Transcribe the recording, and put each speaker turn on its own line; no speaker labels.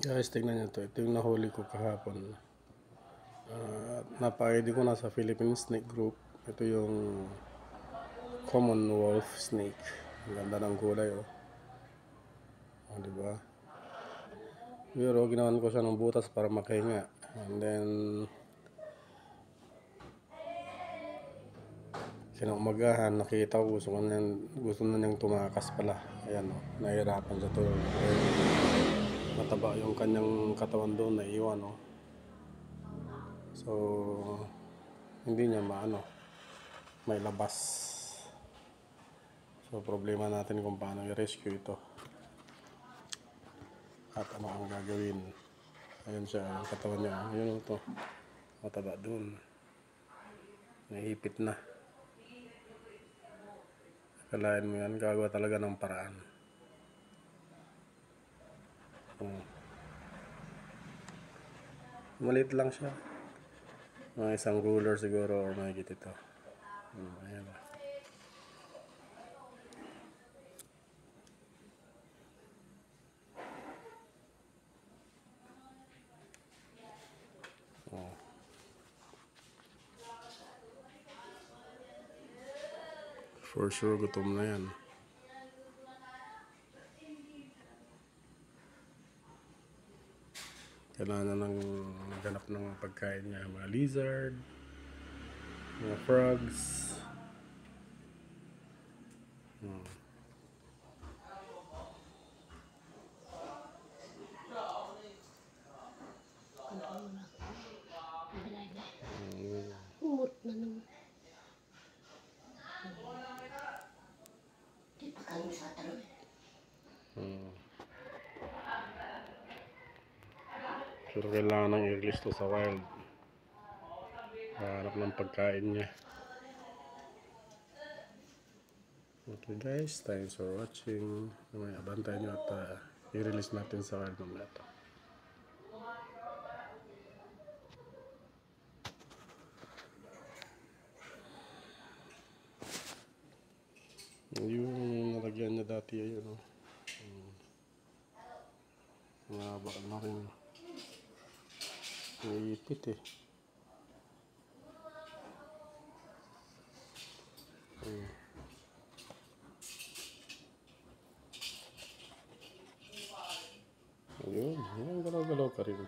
Guys, tignan nyo to. Ito yung nahuli ko kahapon. Napa-ID ko na sa Philippine Snake Group. Ito yung common wolf snake. Ang ganda ng kulay, oh. Oh, diba? Pero ginawan ko siya ng butas para makahinga. And then kinaumagahan, nakita ko gusto na niyang tumakas pala. Ayan, oh, nahihirapan siya to. Mataba yung kanyang katawan doon, naiiwan, oh. So hindi niya may labas. So problema natin kung paano i-rescue ito at ano ang gagawin. Ayun siya, yung katawan niya, yun ito, mataba doon, naipit na. Kalahin mo yan, gagawa talaga ng paraan. Maliit lang siya, mga isang ruler siguro or mahigit ito. Ayan. For sure gutom na yan. Kailangan na maghanap ng pagkain niya, mga lizard, mga frogs.
Umot na naman. Di pa kayo sa talo.
Pero kailangan ng i-release to sa wild. Hanap ng pagkain niya. Okay guys, thanks for watching. May abantay nyo at i-release natin sa wild mamaya ito. Yung nalagyan niya dati, ayun, oh. Mahaba na rin. Naipit eh. Ayun, galaw-galaw ka rin.